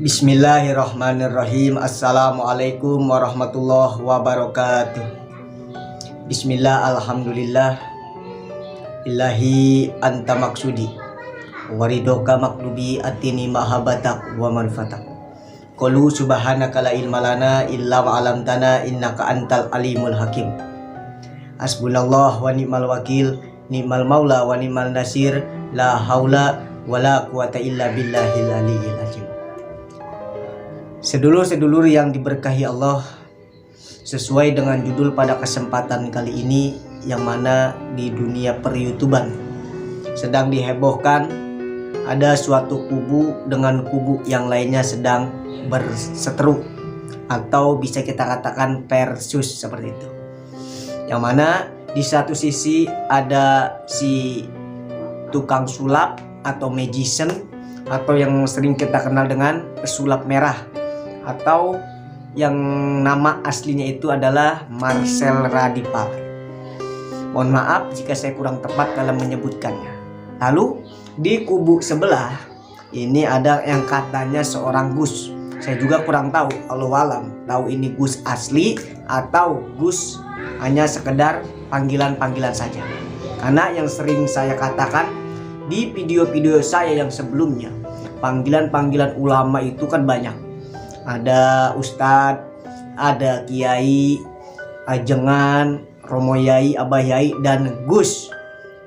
Bismillahirrahmanirrahim. Assalamualaikum warahmatullahi wabarakatuh. Bismillah, alhamdulillah. Ilahi anta maksudi waridoka maklubi atini mahabatak wa manfatak. Qalu subhanaka la ilma lana illa ma 'allamtana innaka antal alimul hakim. Hasbunallah wa ni'mal wakil, ni'mal maula wa ni'mal nasir, la haula wala quwata illa billahil aliyyil azim. Sedulur-sedulur yang diberkahi Allah, sesuai dengan judul pada kesempatan kali ini, yang mana di dunia per-YouTuban sedang dihebohkan, ada suatu kubu dengan kubu yang lainnya sedang berseteru, atau bisa kita katakan versus seperti itu. Yang mana di satu sisi ada si tukang sulap atau magician, atau yang sering kita kenal dengan pesulap merah, atau yang nama aslinya itu adalah Marcel Radipal. Mohon maaf jika saya kurang tepat dalam menyebutkannya. Lalu di kubu sebelah ini ada yang katanya seorang Gus. Saya juga kurang tahu, Allahu alam, tahu ini Gus asli atau Gus hanya sekedar panggilan-panggilan saja. Karena yang sering saya katakan di video-video saya yang sebelumnya, panggilan-panggilan ulama itu kan banyak. Ada ustadz, ada kiai, ajengan, romo yai, abah yai, dan Gus.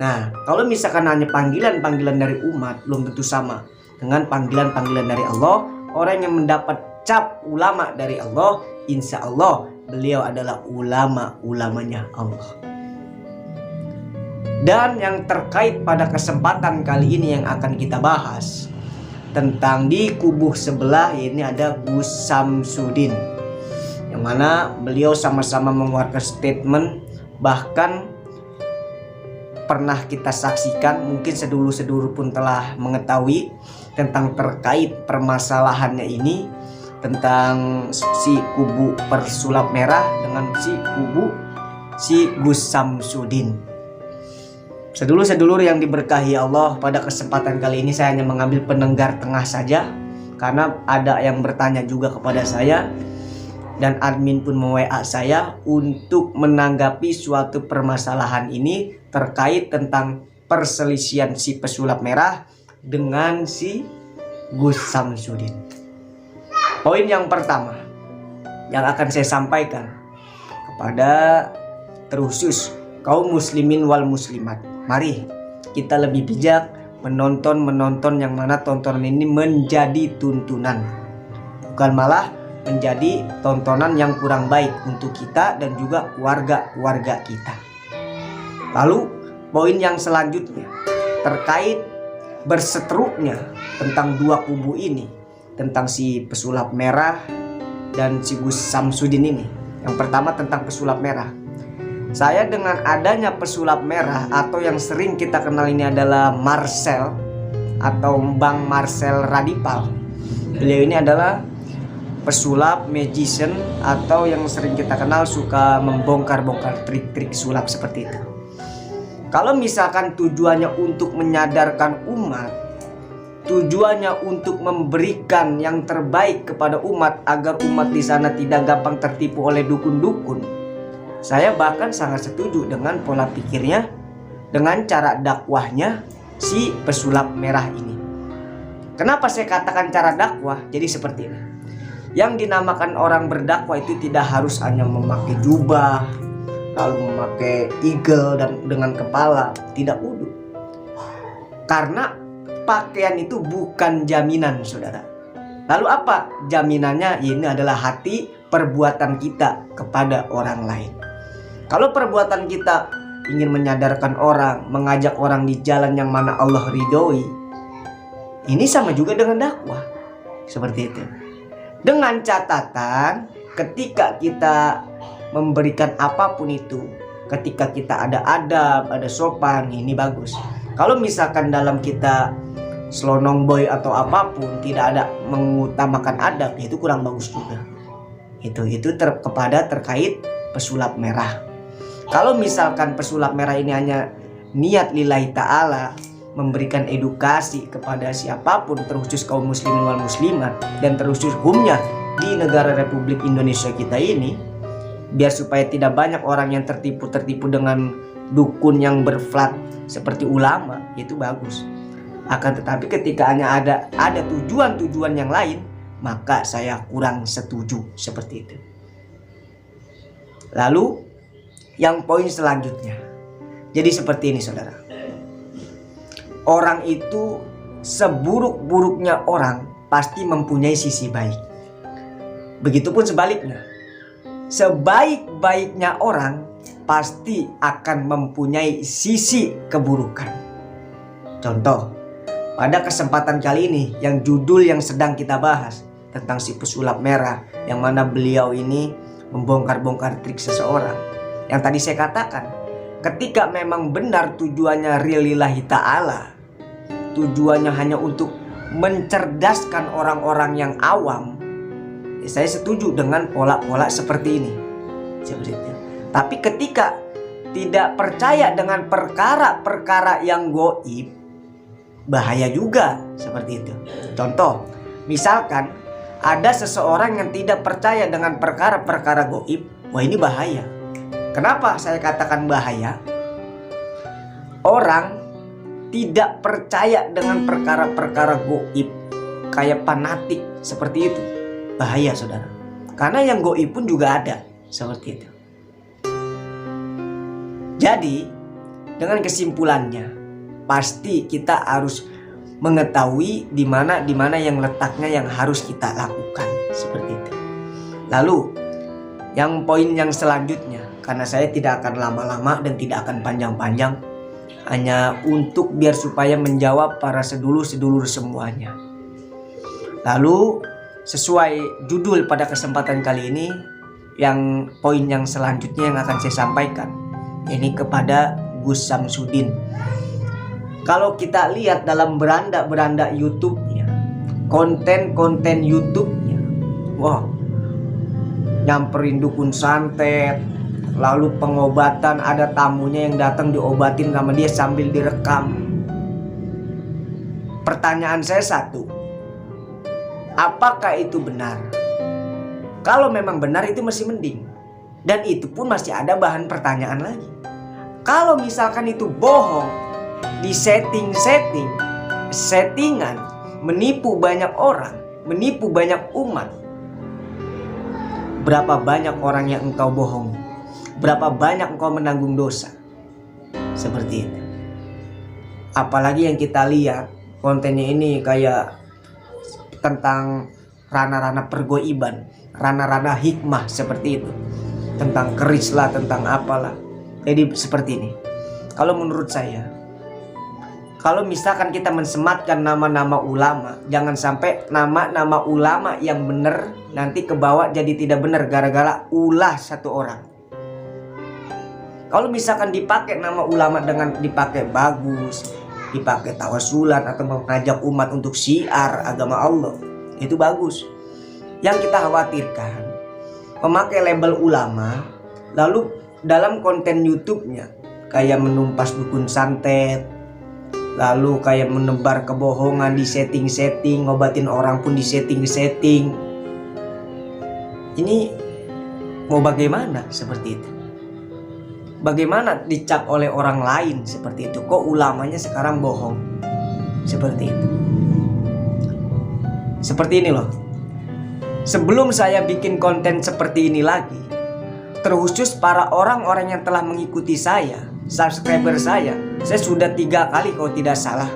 Nah, kalau misalkan hanya panggilan-panggilan dari umat, belum tentu sama dengan panggilan-panggilan dari Allah. Orang yang mendapat cap ulama dari Allah, insya Allah beliau adalah ulama-ulamanya Allah. Dan yang terkait pada kesempatan kali ini yang akan kita bahas tentang di kubu sebelah ini ada Gus Samsudin, yang mana beliau sama-sama mengeluarkan statement, bahkan pernah kita saksikan, mungkin sedulur-sedulur pun telah mengetahui tentang terkait permasalahannya ini, tentang si kubu persulap merah dengan si kubu si Gus Samsudin. Sedulur-sedulur yang diberkahi Allah, pada kesempatan kali ini saya hanya mengambil penenggar tengah saja, karena ada yang bertanya juga kepada saya dan admin pun me-WA saya untuk menanggapi suatu permasalahan ini terkait tentang perselisihan si pesulap merah dengan si Gus Samsudin. Poin yang pertama yang akan saya sampaikan kepada terkhusus kaum muslimin wal muslimat, mari kita lebih bijak menonton yang mana tontonan ini menjadi tuntunan, bukan malah menjadi tontonan yang kurang baik untuk kita dan juga keluarga kita. Lalu poin yang selanjutnya terkait berseterunya tentang dua kubu ini, tentang si pesulap merah dan si Gus Samsudin ini. Yang pertama tentang pesulap merah. Saya dengan adanya pesulap merah atau yang sering kita kenal ini adalah Marcel atau Bang Marcel Radipal. Beliau ini adalah pesulap magician atau yang sering kita kenal suka membongkar-bongkar trik-trik sulap seperti itu. Kalau misalkan tujuannya untuk menyadarkan umat, tujuannya untuk memberikan yang terbaik kepada umat agar umat di sana tidak gampang tertipu oleh dukun-dukun, saya bahkan sangat setuju dengan pola pikirnya, dengan cara dakwahnya si pesulap merah ini. Kenapa saya katakan cara dakwah? Jadi seperti ini. Yang dinamakan orang berdakwah itu tidak harus hanya memakai jubah, lalu memakai eagle dan dengan kepala, tidak kudu. Karena pakaian itu bukan jaminan, saudara. Lalu apa jaminannya? Ini adalah hati perbuatan kita kepada orang lain. Kalau perbuatan kita ingin menyadarkan orang, mengajak orang di jalan yang mana Allah ridhoi, ini sama juga dengan dakwah. Seperti itu. Dengan catatan ketika kita memberikan apapun itu, ketika kita ada adab, ada sopan, ini bagus. Kalau misalkan dalam kita selonong boy atau apapun tidak ada mengutamakan adab, itu kurang bagus juga. Itu terkait pesulap merah. Kalau misalkan pesulap merah ini hanya niat lillahi ta'ala, memberikan edukasi kepada siapapun, terkhusus kaum muslimin wal muslimat dan terkhusus humnya di negara Republik Indonesia kita ini, biar supaya tidak banyak orang yang tertipu dengan dukun yang berflat seperti ulama, itu bagus. Akan tetapi ketika hanya ada tujuan-tujuan yang lain, maka saya kurang setuju seperti itu. Lalu yang poin selanjutnya, jadi seperti ini saudara. Orang itu seburuk-buruknya orang pasti mempunyai sisi baik. Begitupun sebaliknya, sebaik-baiknya orang pasti akan mempunyai sisi keburukan. Contoh, pada kesempatan kali ini yang judul yang sedang kita bahas tentang si pesulap merah, yang mana beliau ini membongkar-bongkar trik seseorang. Yang tadi saya katakan, ketika memang benar tujuannya lillahi ta'ala, tujuannya hanya untuk mencerdaskan orang-orang yang awam, saya setuju dengan pola-pola seperti ini. Tapi ketika tidak percaya dengan perkara-perkara yang goib, bahaya juga seperti itu. Contoh, misalkan ada seseorang yang tidak percaya dengan perkara-perkara goib, wah ini bahaya. Kenapa saya katakan bahaya? Orang tidak percaya dengan perkara-perkara goib, kayak fanatik seperti itu, bahaya saudara. Karena yang goib pun juga ada seperti itu. Jadi dengan kesimpulannya, pasti kita harus mengetahui di mana yang letaknya yang harus kita lakukan seperti itu. Lalu yang poin yang selanjutnya, karena saya tidak akan lama-lama dan tidak akan panjang-panjang, hanya untuk biar supaya menjawab para sedulur-sedulur semuanya. Lalu sesuai judul pada kesempatan kali ini, yang poin yang selanjutnya yang akan saya sampaikan, ini kepada Gus Samsudin. Kalau kita lihat dalam beranda-beranda YouTube-nya, konten-konten YouTube-nya, wow, nyamperin dukun santet, lalu pengobatan, ada tamunya yang datang diobatin sama dia sambil direkam. Pertanyaan saya satu, apakah itu benar? Kalau memang benar itu masih mending, dan itu pun masih ada bahan pertanyaan lagi. Kalau misalkan itu bohong, di settingan, menipu banyak orang, menipu banyak umat, berapa banyak orang yang engkau bohong, berapa banyak engkau menanggung dosa seperti itu. Apalagi yang kita lihat kontennya ini kayak tentang ranah-ranah pergoiban, ranah-ranah hikmah seperti itu, tentang keris lah, tentang apalah. Jadi seperti ini. Kalau menurut saya, kalau misalkan kita mensematkan nama-nama ulama, jangan sampai nama-nama ulama yang benar nanti kebawa jadi tidak benar gara-gara ulah satu orang. Kalau misalkan dipakai nama ulama dengan dipakai bagus, dipakai tawasulan atau mengajak umat untuk syiar agama Allah, itu bagus. Yang kita khawatirkan, memakai label ulama, lalu dalam konten YouTube-nya kayak menumpas dukun santet, lalu kayak menebar kebohongan, di setting-setting, ngobatin orang pun di setting-setting. Ini mau bagaimana seperti itu? Bagaimana dicap oleh orang lain seperti itu? Kok ulamanya sekarang bohong? Seperti itu. Seperti ini loh. Sebelum saya bikin konten seperti ini lagi, terkhusus para orang-orang yang telah mengikuti saya, subscriber saya sudah 3 kali kalau tidak salah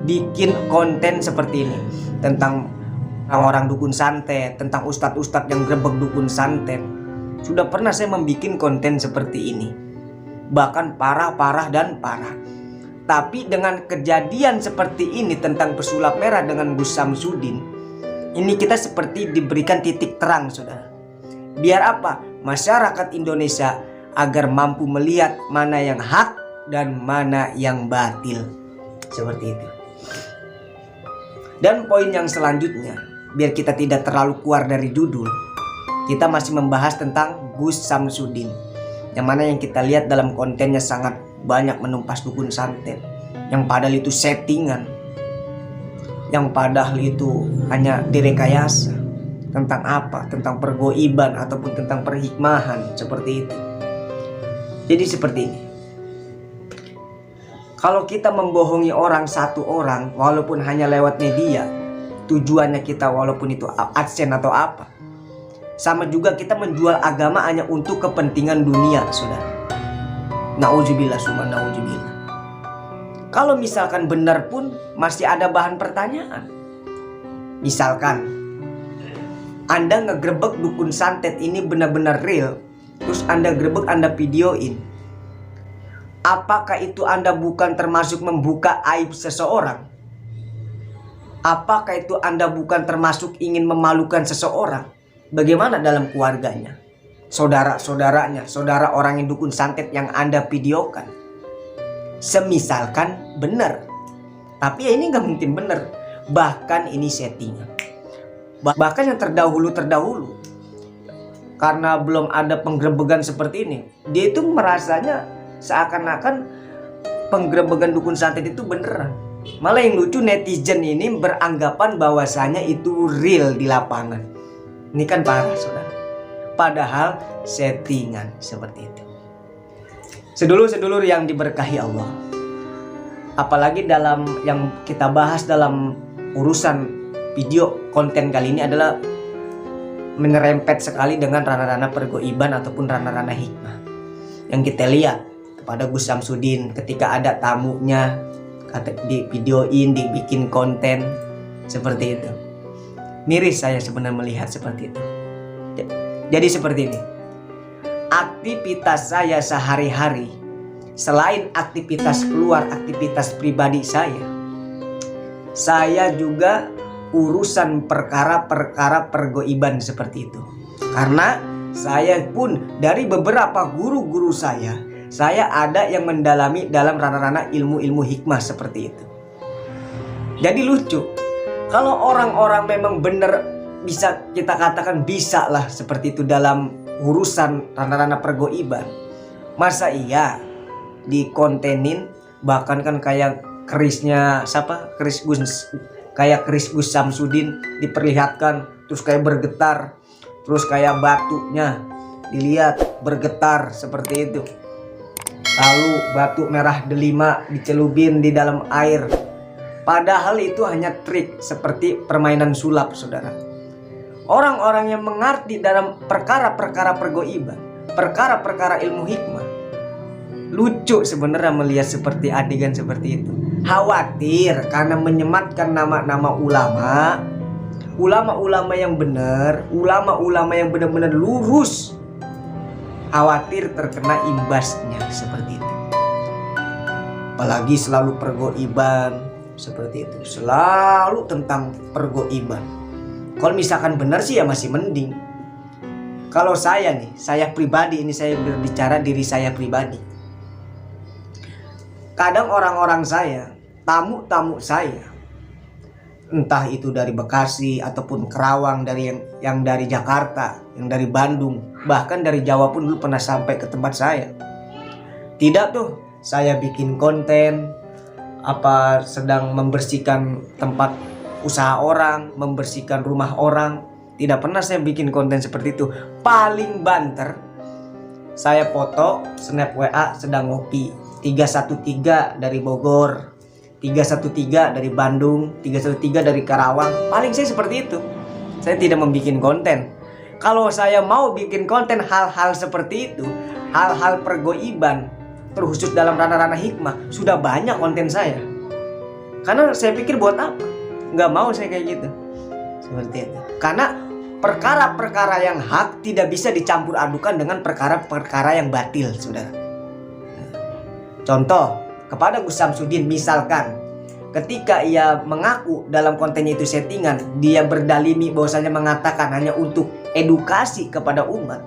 bikin konten seperti ini, tentang orang-orang dukun santet, tentang ustadz-ustadz yang grebek dukun santet. Sudah pernah saya membuat konten seperti ini, bahkan parah dan parah. Tapi dengan kejadian seperti ini tentang pesulap merah dengan Gus Samsudin, ini kita seperti diberikan titik terang saudara. Biar apa? Masyarakat Indonesia agar mampu melihat mana yang hak dan mana yang batil. Seperti itu. Dan poin yang selanjutnya, biar kita tidak terlalu keluar dari judul, kita masih membahas tentang Gus Samsudin, yang mana yang kita lihat dalam kontennya sangat banyak menumpas dukun santet, yang padahal itu settingan, yang padahal itu hanya direkayasa. Tentang apa? Tentang pergoiban ataupun tentang perhikmahan, seperti itu. Jadi seperti ini. Kalau kita membohongi orang, satu orang, walaupun hanya lewat media, tujuannya kita walaupun itu adsense atau apa, sama juga kita menjual agama hanya untuk kepentingan dunia, saudara. Nauzubillah summa nauzubillah. Kalau misalkan benar pun masih ada bahan pertanyaan. Misalkan Anda ngegerebek dukun santet ini benar-benar real, terus Anda gerebek, Anda videoin, apakah itu Anda bukan termasuk membuka aib seseorang? Apakah itu Anda bukan termasuk ingin memalukan seseorang? Bagaimana dalam keluarganya, saudara-saudaranya, saudara orang yang dukun santet yang Anda videokan? Semisalkan benar, tapi ya ini nggak mungkin benar. Bahkan ini settingan. Bahkan yang terdahulu, karena belum ada penggerebegan seperti ini, dia itu merasanya seakan-akan penggerebegan dukun santet itu beneran. Malah yang lucu, netizen ini beranggapan bahwasanya itu real di lapangan. Ini kan parah, saudara. Padahal settingan seperti itu. Sedulur-sedulur yang diberkahi Allah, apalagi dalam yang kita bahas dalam urusan video konten kali ini adalah menyerempet sekali dengan ranah-ranah pergoiban ataupun ranah-ranah hikmah. Yang kita lihat kepada Gus Samsudin ketika ada tamunya, di videoin, dibikin konten seperti itu. Miris saya sebenarnya melihat seperti itu. Jadi seperti ini. Aktivitas saya sehari-hari, selain aktivitas keluar, aktivitas pribadi saya juga urusan perkara-perkara pergoiban seperti itu. Karena saya pun dari beberapa guru-guru saya ada yang mendalami dalam ranah-ranah ilmu-ilmu hikmah seperti itu. Jadi lucu, kalau orang-orang memang benar bisa kita katakan bisa lah seperti itu dalam urusan ranah-ranah pergoiban, masa iya dikontenin, bahkan kan kayak kerisnya siapa, kayak keris Gus Samsudin diperlihatkan terus kayak bergetar, terus kayak batunya dilihat bergetar seperti itu, lalu batu merah delima dicelupin di dalam air, padahal itu hanya trik seperti permainan sulap, saudara. Orang-orang yang mengerti dalam perkara-perkara pergoiban, perkara-perkara ilmu hikmah, lucu sebenarnya melihat seperti adegan seperti itu. Khawatir karena menyematkan nama-nama ulama-ulama yang benar, ulama-ulama yang benar-benar lurus, khawatir terkena imbasnya seperti itu. Apalagi selalu pergoiban seperti itu, selalu tentang pergoiban. Kalau misalkan benar sih ya masih mending. Kalau saya nih, saya pribadi, ini saya berbicara diri saya pribadi. Kadang orang-orang saya, tamu-tamu saya, entah itu dari Bekasi ataupun Kerawang, dari yang dari Jakarta, yang dari Bandung, bahkan dari Jawa pun dulu pernah sampai ke tempat saya. Tidak tuh, saya bikin konten apa sedang membersihkan tempat usaha orang, membersihkan rumah orang. Tidak pernah saya bikin konten seperti itu. Paling banter, saya foto snap WA sedang ngopi, 313 dari Bogor, 313 dari Bandung, 313 dari Karawang. Paling saya seperti itu. Saya tidak membuat konten. Kalau saya mau bikin konten hal-hal seperti itu, hal-hal pergoiban, terkhusus dalam ranah-ranah hikmah, sudah banyak konten saya. Karena saya pikir buat apa? Nggak mau saya kayak gitu. Seperti itu. Karena perkara-perkara yang hak tidak bisa dicampur adukan dengan perkara-perkara yang batil, saudara. Contoh, kepada Gus Samsudin misalkan, ketika ia mengaku dalam kontennya itu settingan, dia berdalimi bahwasanya mengatakan hanya untuk edukasi kepada umat,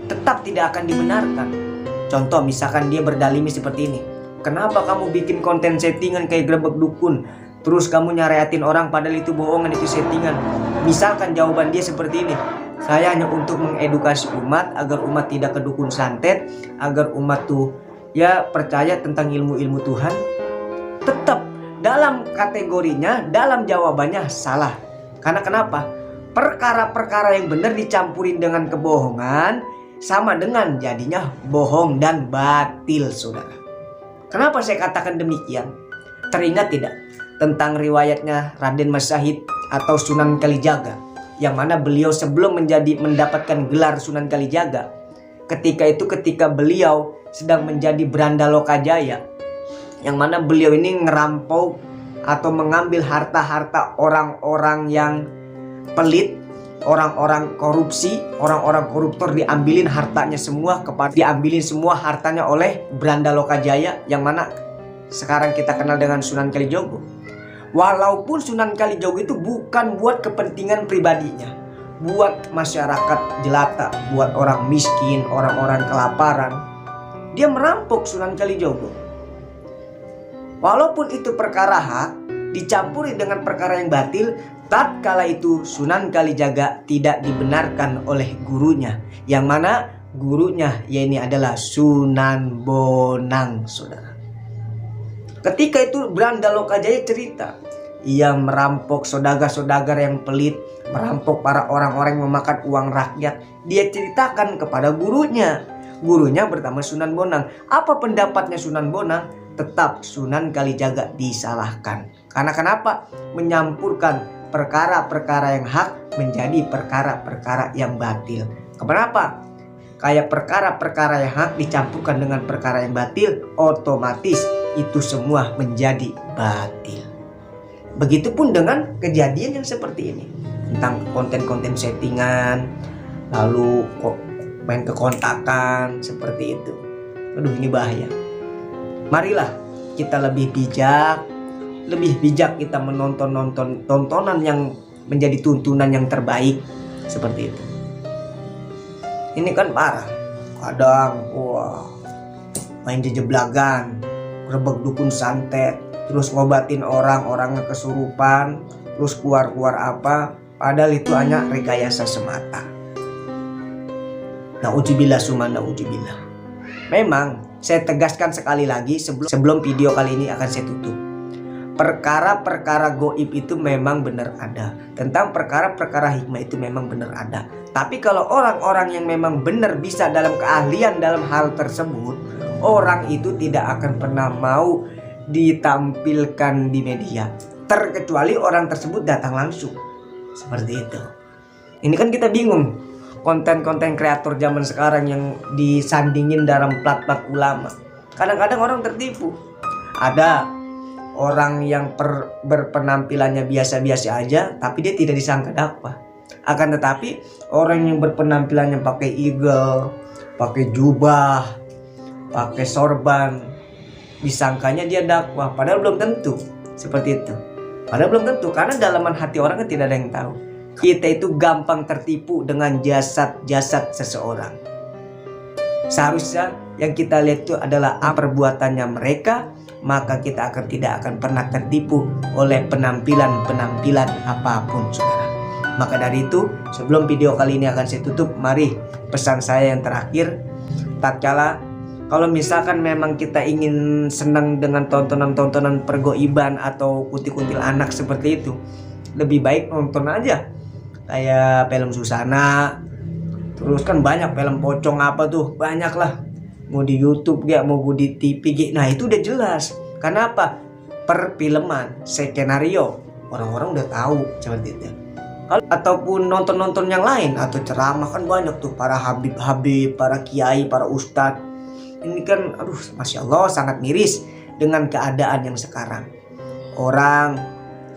tetap tidak akan dibenarkan. Contoh, misalkan dia berdalimi seperti ini, kenapa kamu bikin konten settingan kayak grebek dukun, terus kamu nyareatin orang padahal itu bohongan, itu settingan. Misalkan jawaban dia seperti ini, saya hanya untuk mengedukasi umat agar umat tidak ke dukun santet, agar umat tuh ya percaya tentang ilmu-ilmu Tuhan. tetap dalam kategorinya, dalam jawabannya salah. Karena kenapa? Perkara-perkara yang benar dicampurin dengan kebohongan sama dengan jadinya bohong dan batil, saudara. Kenapa saya katakan demikian? Teringat tidak tentang riwayatnya Raden Mas Syahid atau Sunan Kalijaga, yang mana beliau sebelum mendapatkan gelar Sunan Kalijaga, ketika beliau sedang menjadi Branda Lokajaya, yang mana beliau ini ngerampok atau mengambil harta-harta orang-orang yang pelit, orang-orang korupsi, orang-orang koruptor, diambilin hartanya semua diambilin semua hartanya oleh Branda Lokajaya, yang mana sekarang kita kenal dengan Sunan Kalijogo. Walaupun Sunan Kalijogo itu bukan buat kepentingan pribadinya, buat masyarakat jelata, buat orang miskin, orang-orang kelaparan, dia merampok Sunan Kalijogo. Walaupun itu perkara hak dicampuri dengan perkara yang batil, tatkala itu Sunan Kalijaga tidak dibenarkan oleh gurunya, yang mana gurunya ini adalah Sunan Bonang, saudara. Ketika itu Branda Lokajaya cerita, ia merampok saudagar-saudagar yang pelit, merampok para orang-orang yang memakan uang rakyat. Dia ceritakan kepada gurunya. Gurunya bernama Sunan Bonang. Apa pendapatnya Sunan Bonang? Tetap Sunan Kalijaga disalahkan. Karena kenapa? Menyampurkan perkara-perkara yang hak menjadi perkara-perkara yang batil. Kenapa? Kayak perkara-perkara yang hak dicampurkan dengan perkara yang batil, otomatis itu semua menjadi batil. Begitupun dengan kejadian yang seperti ini, tentang konten-konten settingan, lalu main kekontakan seperti itu. Aduh, ini bahaya. Marilah kita lebih bijak kita menonton tontonan yang menjadi tuntunan yang terbaik seperti itu. Ini kan parah. Kadang main jejeblagan, rebek dukun santet, terus ngobatin orangnya kesurupan, terus keluar apa, padahal itu hanya rekayasa semata. Nauzubillah summa nauzubillah. Memang saya tegaskan sekali lagi sebelum video kali ini akan saya tutup. Perkara-perkara goib itu memang benar ada. Tentang perkara-perkara hikmah itu memang benar ada. Tapi kalau orang-orang yang memang benar bisa dalam keahlian dalam hal tersebut, orang itu tidak akan pernah mau ditampilkan di media, terkecuali orang tersebut datang langsung. Seperti itu. Ini kan kita bingung, konten-konten kreator zaman sekarang yang disandingin dalam plat-plat ulama. Kadang-kadang orang tertipu. Ada orang yang berpenampilannya biasa-biasa aja, tapi dia tidak disangka dakwah. Akan tetapi orang yang berpenampilannya pakai eagle, pakai jubah, pakai sorban, disangkanya dia dakwah, padahal belum tentu. Seperti itu. Padahal belum tentu, karena dalaman hati orang kan tidak ada yang tahu. Kita itu gampang tertipu dengan jasad-jasad seseorang. Seharusnya yang kita lihat itu adalah perbuatannya mereka, maka kita tidak akan pernah tertipu oleh penampilan apapun, saudara. Maka dari itu, sebelum video kali ini akan saya tutup, mari pesan saya yang terakhir. Tatkala kalau misalkan memang kita ingin senang dengan tontonan-tontonan pergoiban atau kuntil-kuntil anak seperti itu, lebih baik nonton aja kayak film Susana. Terus kan banyak film pocong apa tuh, banyak lah. Mau di YouTube gak, mau di TV. Nah itu udah jelas. Karena apa? Perfilman, skenario, orang-orang udah tahu seperti itu. Ataupun nonton-nonton yang lain, atau ceramah kan banyak tuh, para habib-habib, para kiai, para ustadz. Ini kan aduh, Masya Allah, sangat miris dengan keadaan yang sekarang. Orang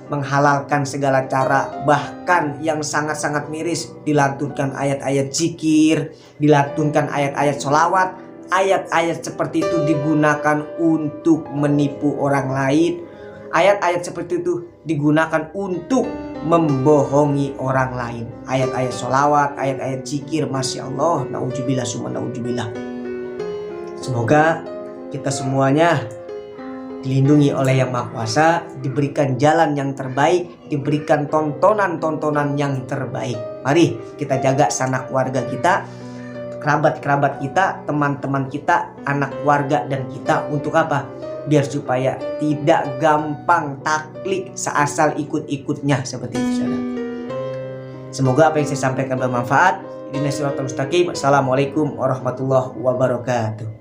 menghalalkan segala cara, bahkan yang sangat-sangat miris, dilantunkan ayat-ayat zikir, dilantunkan ayat-ayat sholawat. Ayat-ayat seperti itu digunakan untuk menipu orang lain. Ayat-ayat seperti itu digunakan untuk membohongi orang lain. Ayat-ayat sholawat, ayat-ayat zikir, Masya Allah, na'udzubillah summa na'udzubillah. Semoga kita semuanya dilindungi oleh Yang Maha Kuasa, diberikan jalan yang terbaik, diberikan tontonan-tontonan yang terbaik. Mari kita jaga sanak keluarga kita, kerabat-kerabat kita, teman-teman kita, anak keluarga dan kita, untuk apa? biar supaya tidak gampang taklid seasal ikut-ikutnya seperti itu, saudara. Semoga apa yang saya sampaikan bermanfaat. Ihdinas siratal mustaqim. Assalamualaikum warahmatullahi wabarakatuh.